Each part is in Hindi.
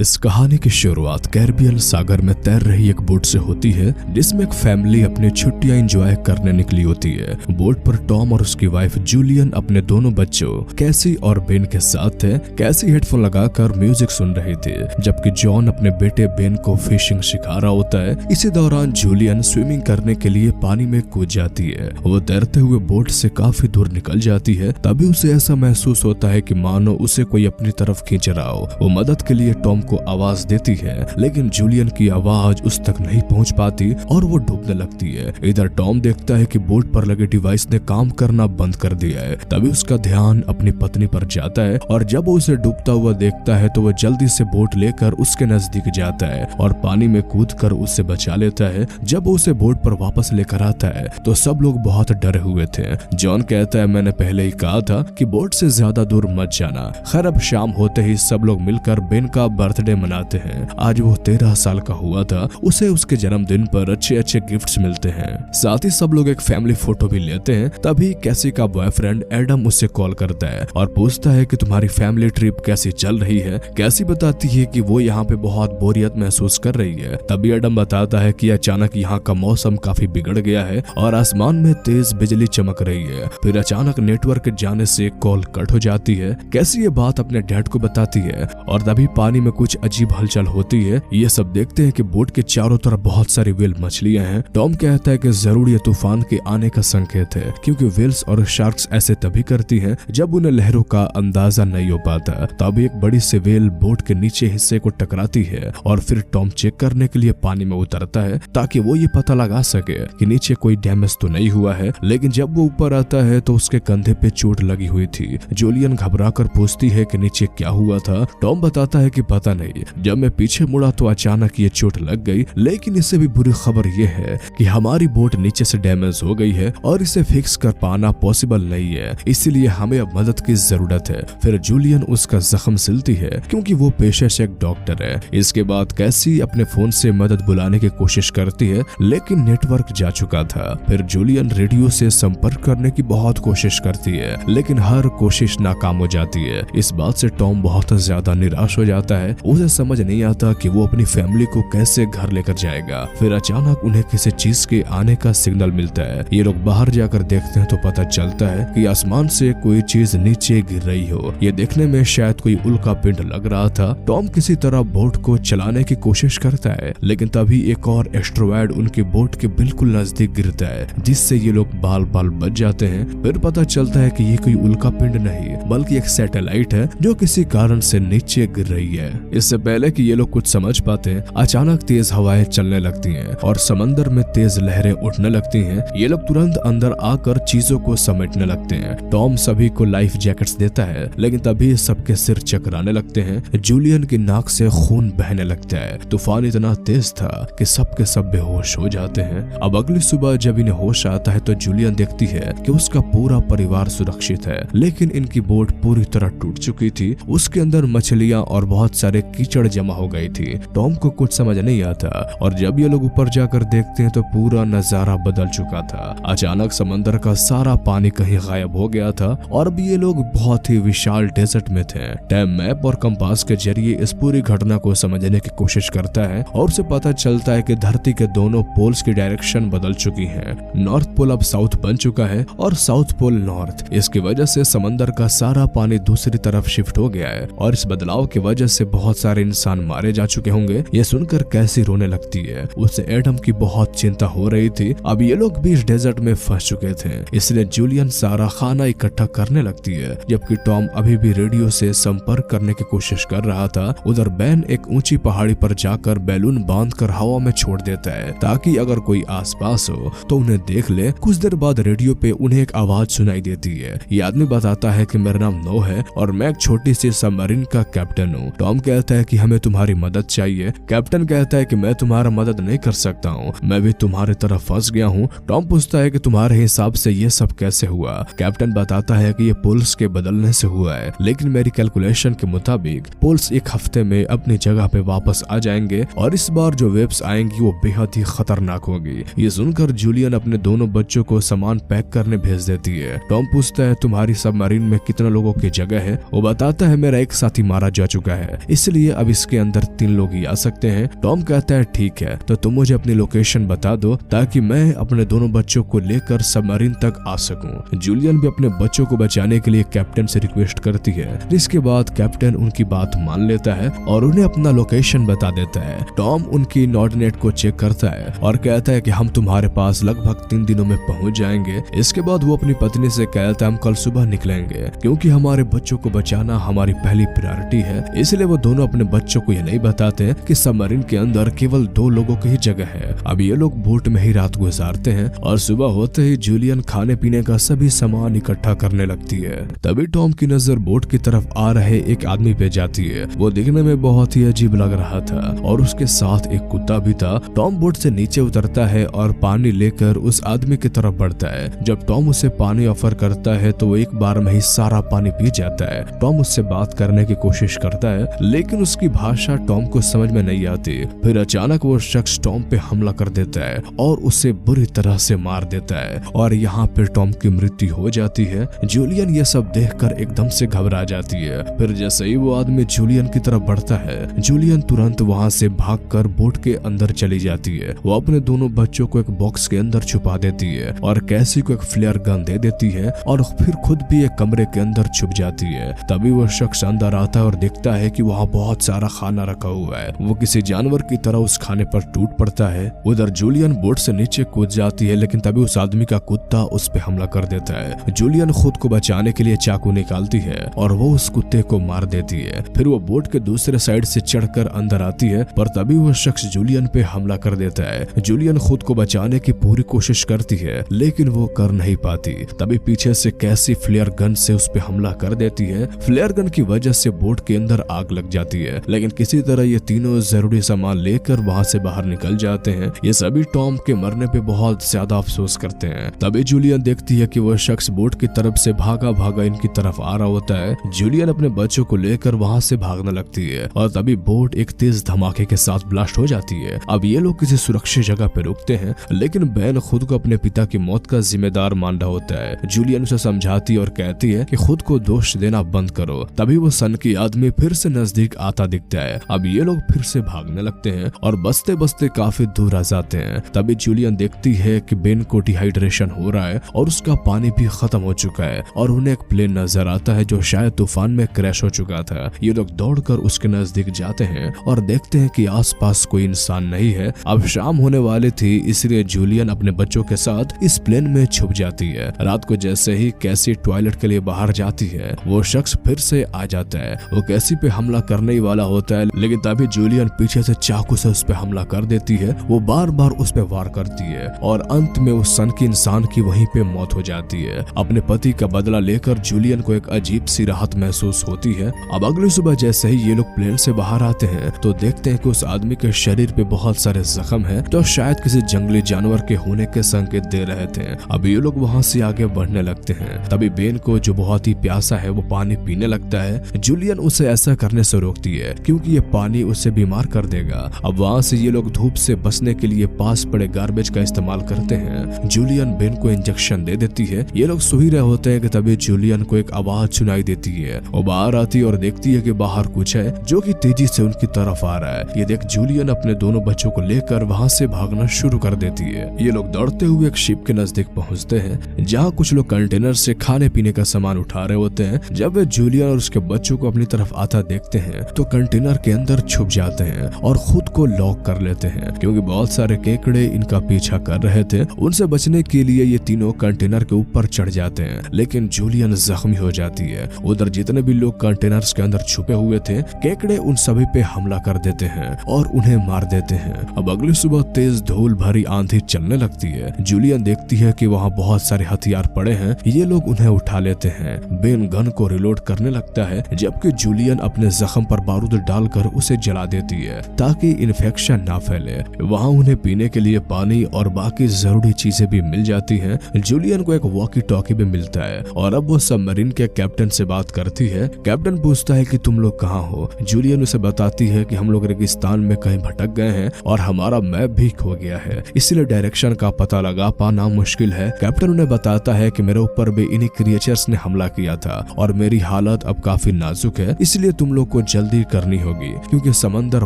इस कहानी की शुरुआत कैरिबियन सागर में तैर रही एक बोट से होती है, जिसमें एक फैमिली अपनी छुट्टियां एंजॉय करने निकली होती है। बोट पर टॉम और उसकी वाइफ जूलियन अपने दोनों बच्चों कैसी और बेन के साथ थे। कैसी हेडफोन लगाकर म्यूजिक सुन रही थी, जबकि जॉन अपने बेटे बेन को फिशिंग सिखा रहा होता है। इसी दौरान जूलियन स्विमिंग करने के लिए पानी में कूद जाती है। वो तैरते हुए बोट से काफी दूर निकल जाती है। तभी उसे ऐसा महसूस होता है कि मानो उसे कोई अपनी तरफ खींच रहा हो। वो मदद के लिए टॉम को आवाज देती है, लेकिन जूलियन की आवाज उस तक नहीं पहुंच पाती और वो डूबने लगती है। इधर टॉम देखता है कि बोट पर लगे डिवाइस ने काम करना बंद कर दिया है। तभी उसका ध्यान अपनी पत्नी पर जाता है और जब वो उसे डूबता हुआ देखता है तो वो जल्दी से बोट लेकर उसके नजदीक जाता है और पानी में कूदकर उसे बचा लेता है। जब वो उसे बोट पर वापस लेकर आता है तो सब लोग बहुत डरे हुए थे। जॉन कहता है, मैंने पहले ही कहा था कि बोट से ज्यादा दूर मत जाना। खैर, अब शाम होते ही सब लोग मिलकर बेन का बर्थडे मनाते हैं। आज वो 13 साल का हुआ था। उसे उसके जन्मदिन पर अच्छे अच्छे गिफ्ट्स मिलते हैं। साथ ही सब लोग एक फैमिली फोटो भी लेते हैं। तभी कैसी का बॉयफ्रेंड एडम उसे कॉल करता है और पूछता है कि तुम्हारी फैमिली ट्रिप कैसी चल रही है। कैसी बताती है कि वो यहाँ पे बहुत बोरियत महसूस कर रही है। तभी एडम बताता है कि अचानक यहाँ का मौसम काफी बिगड़ गया है और आसमान में तेज बिजली चमक रही है। फिर अचानक नेटवर्क जाने से कॉल कट हो जाती है। कैसी ये बात अपने डैड को बताती है और तभी पानी में कुछ अजीब हलचल होती है। ये सब देखते हैं कि बोट के चारों तरफ बहुत सारी व्हेल मछलियां हैं। टॉम कहता है कि जरूर ये तूफान के आने का संकेत है, क्योंकि व्हेल्स और शार्क्स ऐसे तभी करती हैं जब उन्हें लहरों का अंदाजा नहीं हो पाता। तभी एक बड़ी सी व्हेल बोट के नीचे हिस्से को टकराती है और फिर टॉम चेक करने के लिए पानी में उतरता है ताकि वो ये पता लगा सके कि नीचे कोई डैमेज तो नहीं हुआ है। लेकिन जब वो ऊपर आता है तो उसके कंधे पे चोट लगी हुई थी। जूलियन घबरा कर पूछती है कि नीचे क्या हुआ था। टॉम बताता है कि पता नहीं, जब मैं पीछे मुड़ा तो अचानक ये चोट लग गई। लेकिन इससे भी बुरी खबर ये है कि हमारी बोट नीचे से डैमेज हो गई है और इसे फिक्स कर पाना पॉसिबल नहीं है, इसीलिए हमें अब मदद की जरूरत है। फिर जूलियन उसका जख्म सिलती है, क्योंकि वो पेशे से एक डॉक्टर है। इसके बाद कैसी अपने फोन से मदद बुलाने की कोशिश करती है, लेकिन नेटवर्क जा चुका था। फिर जूलियन रेडियो से संपर्क करने की बहुत कोशिश करती है, लेकिन हर कोशिश नाकाम हो जाती है। इस बात से टॉम बहुत ज्यादा निराश हो जाता है। उसे समझ नहीं आता कि वो अपनी फैमिली को कैसे घर लेकर जाएगा। फिर अचानक उन्हें किसी चीज के आने का सिग्नल मिलता है। ये लोग बाहर जाकर देखते हैं तो पता चलता है कि आसमान से कोई चीज नीचे गिर रही हो। ये देखने में शायद कोई उल्का पिंड लग रहा था। टॉम किसी तरह बोट को चलाने की कोशिश करता है, लेकिन तभी एक और एस्ट्रॉयड उनकी बोट के बिल्कुल नजदीक गिरता है, जिससे ये लोग बाल बाल बच जाते हैं। फिर पता चलता है कि ये कोई उल्का पिंड नहीं बल्कि एक सैटेलाइट है जो किसी कारण से नीचे गिर रही है। इससे पहले कि ये लोग कुछ समझ पाते हैं, अचानक तेज हवाएं चलने लगती हैं और समंदर में तेज लहरें उठने लगती हैं। ये लोग तुरंत अंदर आकर चीजों को समेटने लगते हैं। टॉम सभी को लाइफ जैकेट्स देता है, लेकिन तभी सबके सिर चकराने लगते हैं। जूलियन की नाक से खून बहने लगता है। तूफान इतना तेज था कि सबके सब बेहोश हो जाते हैं। अब अगली सुबह जब इन्हें होश आता है तो जूलियन देखती है कि उसका पूरा परिवार सुरक्षित है, लेकिन इनकी बोट पूरी तरह टूट चुकी थी। उसके अंदर मछलियां और बहुत सारे कीचड़ जमा हो गई थी। टॉम को कुछ समझ नहीं आता और जब ये लोग ऊपर जाकर देखते हैं तो पूरा नजारा बदल चुका था। अचानक समंदर का सारा पानी कहीं गायब हो गया था और अब ये लोग बहुत ही विशाल डेजर्ट में थे। टैम मैप और कंपास के जरिए इस पूरी घटना को समझने की कोशिश करता है और उसे पता चलता है कि धरती के दोनों पोल्स की डायरेक्शन बदल चुकी है। नॉर्थ पोल अब साउथ बन चुका है और साउथ पोल नॉर्थ। इसकी वजह से समंदर का सारा पानी दूसरी तरफ शिफ्ट हो गया है और इस बदलाव की वजह से बहुत सारे इंसान मारे जा चुके होंगे। ये सुनकर कैसी रोने लगती है। उसे एडम की बहुत चिंता हो रही थी। अब ये लोग भी इस डेजर्ट में फंस चुके थे, इसलिए जूलियन सारा खाना इकट्ठा करने लगती है, जबकि टॉम अभी भी रेडियो से संपर्क करने की कोशिश कर रहा था। उधर बैन एक ऊंची पहाड़ी पर जाकर बैलून बांधकर हवा में छोड़ देता है ताकि अगर कोई आसपास हो तो उन्हें देख ले। कुछ देर बाद रेडियो पे उन्हें एक आवाज सुनाई देती है। ये आदमी बताता है कि मेरा नाम नो है और मैं एक छोटी सी सबमरीन का कैप्टन हूँ। टॉम कहता है कि हमें तुम्हारी मदद चाहिए। कैप्टन कहता है कि मैं तुम्हारा मदद नहीं कर सकता हूँ, मैं भी तुम्हारी तरफ फंस गया हूँ। टॉम पूछता है कि तुम्हारे हिसाब से ये सब कैसे हुआ। कैप्टन बताता है कि ये पोल्स के बदलने से हुआ है, लेकिन मेरी कैलकुलेशन के मुताबिक पोल्स एक हफ्ते में अपनी जगह पे वापस आ जाएंगे और इस बार जो वेव्स आएंगी वो बेहद ही खतरनाक होगी। ये सुनकर जूलियन अपने दोनों बच्चों को सामान पैक करने भेज देती है। टॉम पूछता है तुम्हारी सबमरीन में कितने लोगों की जगह है। वो बताता है मेरा एक साथी मारा जा चुका है, इस इसलिए अब इसके अंदर 3 लोग ही आ सकते हैं। टॉम कहता है ठीक है, तो तुम मुझे अपनी लोकेशन बता दो ताकि मैं अपने दोनों बच्चों को लेकर सबमरीन तक आ सकूं। जूलियन भी अपने बच्चों को बचाने के लिए कैप्टन से रिक्वेस्ट करती है, जिसके बाद कैप्टन उनकी बात मान लेता है और उन्हें अपना लोकेशन बता देता है। टॉम उनकी नॉर्डिनेट को चेक करता है और कहता है कि हम तुम्हारे पास लगभग 3 दिनों में पहुंच जाएंगे। इसके बाद वो अपनी पत्नी से कहता है हम कल सुबह निकलेंगे क्योंकि हमारे बच्चों को बचाना हमारी पहली प्रायोरिटी है। इसलिए वो दोनों अपने बच्चों को यह नहीं बताते कि सबमरीन के अंदर केवल 2 लोगों की ही जगह है। अब ये लोग बोट में ही रात गुजारते हैं और सुबह होते ही जूलियन खाने पीने का सभी सामान इकट्ठा करने लगती है। तभी टॉम की नजर बोट की तरफ आ रहे एक आदमी पे जाती है। वो दिखने में बहुत ही अजीब लग रहा था और उसके साथ एक कुत्ता भी था। टॉम बोट से नीचे उतरता है और पानी लेकर उस आदमी की तरफ बढ़ता है। जब टॉम उसे पानी ऑफर करता है तो वो एक बार में ही सारा पानी पी जाता है। टॉम उससे बात करने की कोशिश करता है लेकिन उसकी भाषा टॉम को समझ में नहीं आती। फिर अचानक वो शख्स टॉम पे हमला कर देता है और उसे बुरी तरह से मार देता है और यहाँ पर टॉम की मृत्यु हो जाती है। जूलियन ये सब देखकर एकदम से घबरा जाती है। फिर जैसे ही वो आदमी जूलियन की तरफ बढ़ता है, जूलियन तुरंत वहाँ से भागकर बोट के अंदर चली जाती है। वो अपने दोनों बच्चों को एक बॉक्स के अंदर छुपा देती है और कैसी को एक फ्लेयर गन दे देती है और फिर खुद भी एक कमरे के अंदर छुप जाती है। तभी वो शख्स अंदर आता है और देखता है कि वहाँ बहुत सारा खाना रखा हुआ है। वो किसी जानवर की तरह उस खाने पर टूट पड़ता है। उधर जूलियन बोट से नीचे कूद जाती है लेकिन तभी उस आदमी का कुत्ता उस पे हमला कर देता है। जूलियन खुद को बचाने के लिए चाकू निकालती है और वो उस कुत्ते को मार देती है। फिर वो बोट के दूसरे साइड से चढ़कर अंदर आती है पर तभी वो शख्स जूलियन पे हमला कर देता है। जूलियन खुद को बचाने की पूरी कोशिश करती है लेकिन वो कर नहीं पाती। तभी पीछे से कैसी फ्लेयर गन से उस पे हमला कर देती है। फ्लेयर गन की वजह से बोट के अंदर आग लग जाती है लेकिन किसी तरह ये तीनों जरूरी सामान लेकर वहाँ से बाहर निकल जाते हैं। ये सभी टॉम के मरने पे बहुत ज्यादा अफसोस करते हैं। तभी जूलियन देखती है कि वह शख्स बोट की तरफ से भागा भागा इनकी तरफ आ रहा होता है। जूलियन अपने बच्चों को लेकर वहाँ से भागने लगती है और तभी बोट एक तेज धमाके के साथ ब्लास्ट हो जाती है। अब ये लोग किसी सुरक्षित जगह पे रुकते हैं लेकिन बैन खुद को अपने पिता की मौत का जिम्मेदार मान रहा होता है। जूलियन उसे समझाती और कहती है कि खुद को दोष देना बंद करो। तभी वो सन की आदमी फिर से नजदीक आता दिखता है। अब ये लोग फिर से भागने लगते हैं और बचते बचते काफी दूर आ जाते हैं। तभी जूलियन देखती है कि बेन को डिहाइड्रेशन हो रहा है और उसका पानी भी खत्म हो चुका है और उन्हें एक प्लेन नजर आता है जो शायद तूफान में क्रैश हो चुका था। ये लोग दौड़कर उसके नजदीक जाते हैं और देखते हैं कि आसपास कोई इंसान नहीं है। अब शाम होने वाली थी इसलिए जूलियन अपने बच्चों के साथ इस प्लेन में छुप जाती है। रात को जैसे ही कैसी टॉयलेट के लिए बाहर जाती है वो शख्स फिर से आ जाता है। वो कैसी पे हमला करने ही वाला होता है लेकिन तभी जूलियन पीछे से चाकू से उस पे हमला कर देती है। वो बार बार उस पे वार करती है और अंत में उस सन की इंसान की वहीं पे मौत हो जाती है। अपने पति का बदला लेकर जूलियन को एक अजीब सी राहत महसूस होती है। अब अगली सुबह जैसे ही ये लोग प्लेन से बाहर आते हैं तो देखते हैं कि उस आदमी के शरीर पे बहुत सारे जख्म हैं जो शायद किसी जंगली जानवर के होने के संकेत दे रहे थे। अब ये लोग वहाँ से आगे बढ़ने लगते हैं। तभी बेन को जो बहुत ही प्यासा है वो पानी पीने लगता है। जूलियन उसे ऐसा करने से रोकती है क्योंकि ये पानी उसे बीमार कर देगा। अब वहाँ से ये लोग धूप से बचने के लिए पास पड़े गार्बेज का इस्तेमाल करते हैं। जूलियन बेन को इंजेक्शन दे देती है। ये लोग सो ही रहे होते हैं कि तभी जूलियन को एक आवाज सुनाई देती है। वो बाहर आती है और देखती है कि बाहर कुछ है जो कि तेजी से उनकी तरफ आ रहा है। ये देख जूलियन अपने दोनों बच्चों को लेकर वहाँ से भागना शुरू कर देती है। ये लोग दौड़ते हुए एक शिप के नजदीक पहुँचते हैं जहाँ कुछ लोग कंटेनर से खाने पीने का सामान उठा रहे होते हैं। जब वे जूलियन और उसके बच्चों को अपनी तरफ आता देखते हैं तो कंटेनर के अंदर छुप जाते हैं और खुद को लॉक कर लेते हैं क्योंकि बहुत सारे केकड़े इनका पीछा कर रहे थे। उनसे बचने के लिए ये तीनों कंटेनर के ऊपर चढ़ जाते हैं लेकिन जूलियन जख्मी हो जाती है। उधर जितने भी लोग कंटेनर्स के अंदर छुपे हुए थे केकड़े उन सभी पे हमला कर देते हैं और उन्हें मार देते हैं। अब अगली सुबह तेज धूल भरी आंधी चलने लगती है। जूलियन देखती है कि वहाँ बहुत सारे हथियार पड़े हैं। ये लोग उन्हें उठा लेते हैं। बेन गन को रिलोड करने लगता है जबकि जूलियन अपने जख्म पर बारूद डालकर उसे जला देती है ताकि इन्फेक्शन ना फैले। वहाँ उन्हें पीने के लिए पानी और बाकी जरूरी चीजें भी मिल जाती हैं। जूलियन को एक वॉकी टॉकी भी मिलता है और अब वो सबमरीन के कैप्टन से बात करती है। कैप्टन पूछता है कि तुम लोग कहाँ हो। जूलियन उसे बताती है कि हम लोग रेगिस्तान में कहीं भटक गए हैं और हमारा मैप भी खो गया है, इसलिए डायरेक्शन का पता लगा पाना मुश्किल है। कैप्टन उन्हें बताता है कि मेरे ऊपर भी इन्हीं क्रिएचर्स ने हमला किया था और मेरी हालत अब काफी नाजुक है, इसलिए तुम लोग को जल्दी करनी होगी क्योंकि समंदर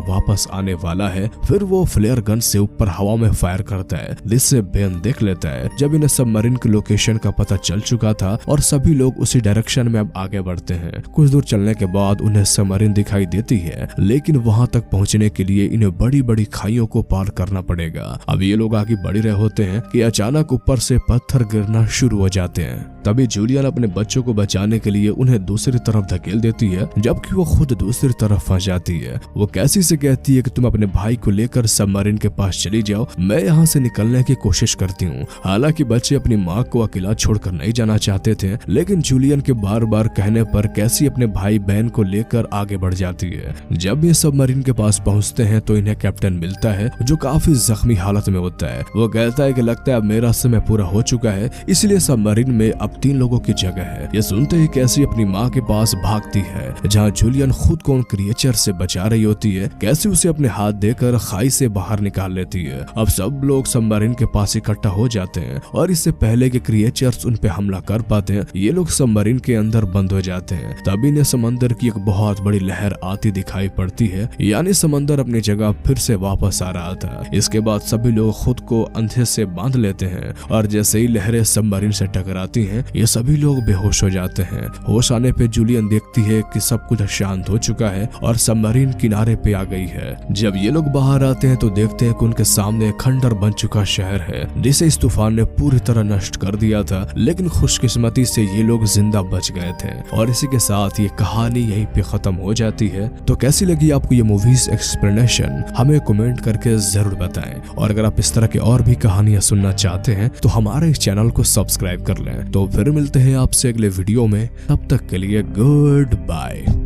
वापस आने वाला है। फिर वो फ्लेयर गन से ऊपर हवा में फायर करता है, जिससे बेन देख लेता है। जब इन्हें सबमरीन की लोकेशन का पता चल चुका था और सभी लोग उसी डायरेक्शन में अब आगे बढ़ते हैं। कुछ दूर चलने के बाद उन्हें सबमरीन दिखाई देती है, लेकिन वहां तक पहुंचने के लिए इन्हें बड़ी बड़ी खाइयों को पार करना पड़ेगा। अब ये लोग आगे बढ़ रहे होते हैं कि अचानक ऊपर से पत्थर गिरना शुरू हो जाते हैं। तभी जूलियन अपने बच्चों को बचाने के लिए उन्हें दूसरी तरफ धकेल देती है, जबकि वो खुद दूसरी तरफ फंस जाती है। वो कैसी से कहती है कि तुम अपने भाई को लेकर सबमरीन के पास चली जाओ, मैं यहाँ से निकलने की कोशिश करती हूँ। हालांकि बच्चे अपनी माँ को अकेला छोड़कर नहीं जाना चाहते थे, लेकिन जूलियन के बार बार कहने पर कैसी अपने भाई बहन को लेकर आगे बढ़ जाती है। जब ये सबमरीन के पास पहुँचते हैं तो इन्हें कैप्टन मिलता है, जो काफी जख्मी हालत में होता है। वो कहता है कि लगता है अब मेरा समय पूरा हो चुका है, इसलिए सबमरीन में अब 3 लोगों की जगह है। ये सुनते ही कैसी अपनी माँ के पास भागती है, जहाँ जूलियन खुद को उन क्रिएचर से बचा रही होती है। कैसी उसे अपने हाथ देकर खाई से बाहर निकाल लेती है। अब सब लोग सबमरीन के पास इकट्ठा हो जाते हैं और इससे पहले कि क्रिएचर्स उन पे हमला कर पाते हैं, ये लोग सबमरीन के अंदर बंद हो जाते हैं। तभी इन्हें समंदर की एक बहुत बड़ी लहर आती दिखाई पड़ती है, यानी समंदर अपनी जगह फिर से वापस आ रहा था। इसके बाद सभी लोग खुद को अंधे से बांध लेते हैं और जैसे ही लहरें सबमरीन से टकराती हैं, ये सभी लोग बेहोश हो जाते हैं। होश आने पे जूलियन देखती है कि सब कुछ शांत हो चुका है और सबमरीन किनारे पे आ गई है। जब ये लोग बाहर आते हैं तो देखते हैं कि उनके सामने खंडर बन चुका शहर है, जिसे इस तूफान ने पूरी तरह नष्ट कर दिया था, लेकिन खुशकिस्मती से ये लोग जिंदा बच गए थे। और इसी के साथ ये कहानी यहीं पे खत्म हो जाती है। तो कैसी लगी आपको ये मूवीज एक्सप्लेनेशन, हमें कमेंट करके जरूर बताएं। और अगर आप इस तरह की और भी कहानियां सुनना चाहते हैं तो हमारे इस चैनल को सब्सक्राइब कर लें। तो फिर मिलते हैं आपसे अगले वीडियो में, तब तक के लिए गुड बाय।